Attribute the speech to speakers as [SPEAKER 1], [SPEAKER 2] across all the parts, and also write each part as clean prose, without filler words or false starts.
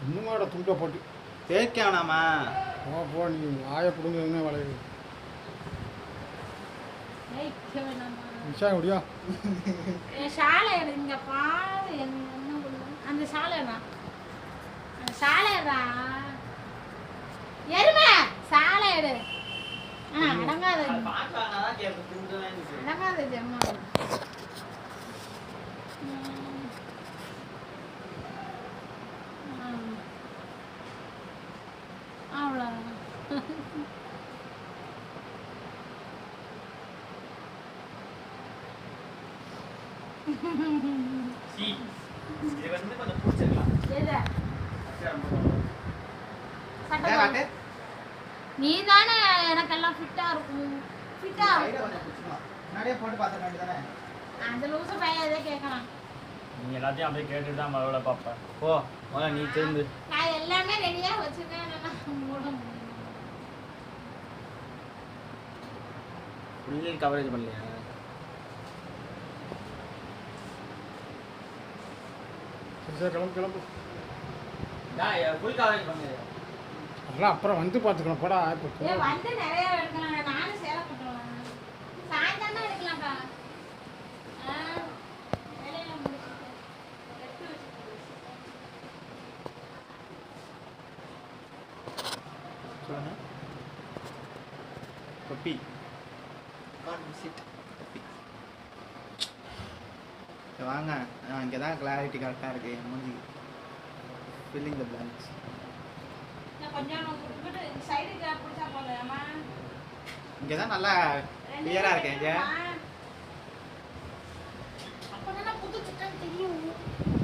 [SPEAKER 1] இன்னுமாட துண்டை போட்டு
[SPEAKER 2] தேய்க்க வேணாமா?
[SPEAKER 1] போ நீ ஆய பிடுங்க என்ன வளையுது விஷயம் முடியா
[SPEAKER 3] சாலை இங்க பாரு என்ன அந்த சாலைடா அந்த சாலைடா எருமை சாலை எடு அடங்காத அடங்காத ஜம்மா அவ்வளோ
[SPEAKER 2] இது வந்து கொஞ்சம் பிடிச்சிருக்கலாம்.
[SPEAKER 3] நீ தானே எனக்கெல்லாம் ஃபிட்டா இருக்கும் ஃபிட்டா
[SPEAKER 2] முன்னாடியே போட்டு பார்த்துக்க வேண்டியதானே?
[SPEAKER 3] அந்த லூசு பையன் எதை கேட்கலாம்.
[SPEAKER 4] நீ எல்லாத்தையும் அப்படியே கேட்டுட்டு தான் மறுபடியும் பார்ப்பேன்.
[SPEAKER 2] போ முதல்ல நீ திரும்பு.
[SPEAKER 3] நான் எல்லாமே ரெடியா வச்சிருக்கேன்.
[SPEAKER 2] ஃபுல் கவரேஜ் பண்ணலையா?
[SPEAKER 1] சரி கிளம்பு
[SPEAKER 2] ஃபுல் கவரேஜ் பண்ணு.
[SPEAKER 1] அதெல்லாம் அப்புறம் வந்து பார்த்துக்கணும் போடா இப்போ
[SPEAKER 3] வந்து நிறைய எடுக்கலாம். நானும் சேலை போட்டுருவேன். சாயந்தரம் தான் எடுக்கலாம்ப்பா. வேலையெல்லாம் முடிச்சுட்டு எடுத்து
[SPEAKER 2] வச்சுட்டு கொப்பி வாங்க. இங்கே தான் கிளாரிட்டி கரெக்டாக இருக்கு மூஞ்சி. Filling the blanks. இங்கே தான் நல்லா கிளியராக இருக்கேன். இங்கே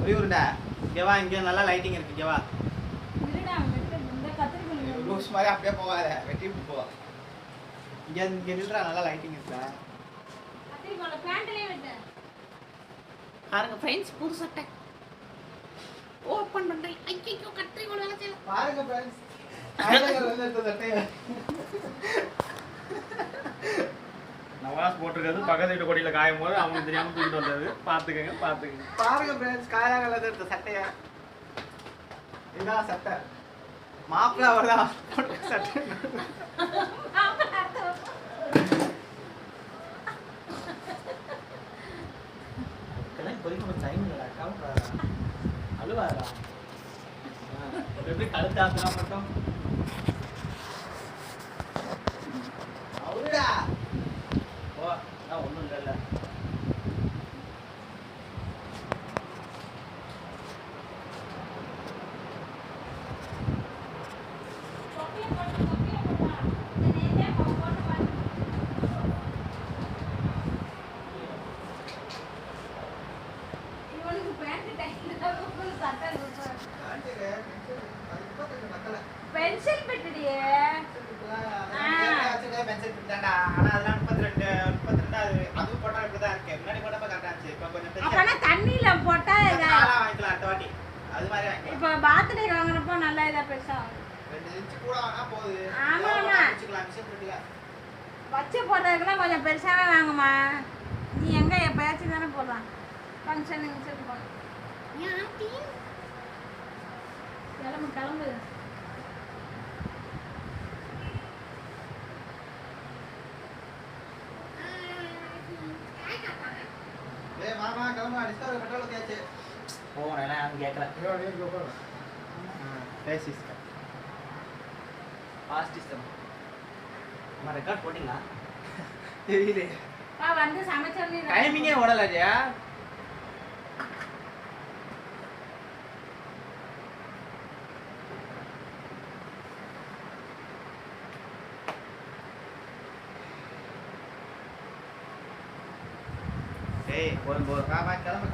[SPEAKER 2] புரியுண்டா? இங்கே வா, இங்கே நல்லா லைட்டிங் இருக்கு. இங்கே வா. லூஸ் மாதிரி அப்படியே போகாத, வெட்டி விட்டு போ. இங்கே இங்கே நில்றா, நல்லா லைட்டிங் இருக்கா பாருங்க ஃப்ரெண்ட்ஸ். புது சட்டை ஓப்பன் பண்றேன். ஐயோ கட்டை கொள்ள வேலை செய்யல. பாருங்க ஃப்ரெண்ட்ஸ், ஐயோ வந்து எடுத்த சட்டை
[SPEAKER 4] நவாஸ் போட்டிருக்கிறது பக்கத்து வீட்டு கொடியில் காயும் போது அவங்களுக்கு தெரியாம தூக்கிட்டு வந்தது. பார்த்துக்கங்க பார்த்துக்கங்க.
[SPEAKER 2] பாருங்க ஃப்ரெண்ட்ஸ், காயாக எடுத்த சட்டையா? இதான் சட்டை. மாப்பிள்ளை அவர்தான் போட்ட சட்டை. அழுவாரா? எப்படி கழுத்தாத்துனா மட்டும் அவருடா. ஓ நான் ஒன்றும் இல்லைல்ல.
[SPEAKER 3] பென்சில் பெட்டியே
[SPEAKER 2] பென்சில் பிட்டாண்டா. ஆனா அதெல்லாம் 32 அது போட்டா இப்படிதான் இருக்கு. முன்னாடி போட்டப்ப கரெக்டா இருந்துச்சு. இப்போ கொஞ்சம்
[SPEAKER 3] அப்பனா தண்ணில போட்டா
[SPEAKER 2] வாங்கிக்கலாம் அடுத்த வாட்டி. அது மாதிரி வாங்கிக்கலாம்.
[SPEAKER 3] இப்போ பர்த்டே வாங்குறப்போ நல்லா இதா பெருசா
[SPEAKER 2] 2 இன்ச் கூட வாங்கினா போகுது.
[SPEAKER 3] ஆமாமா
[SPEAKER 2] வச்சுக்கலாம். மிஷின் பெட்டில
[SPEAKER 3] வச்சு போடுறதுக்குலாம் கொஞ்சம் பெருசாவே வாங்குமா. நீ எங்க எப்பயாச்சும் தானே போடலாம். ஃபங்க்ஷன் கிங்ஷன் போகணும். கிளம்பு கிளம்பு.
[SPEAKER 2] ஏய் மாமா கிளம்பா, டிஸ்கவர் பெட்ரோல் ஊத்தியாச்சு. போறேன் நான் கேக்குறேன். Basis fast system. நம்ம ரெக்கார்ட் போடிங்களா? தெரியல.
[SPEAKER 3] வந்து சமைச்சோனே
[SPEAKER 2] டைமிங்கே ஓடலடியா. ஏய் போறேன். வா கிளம்ப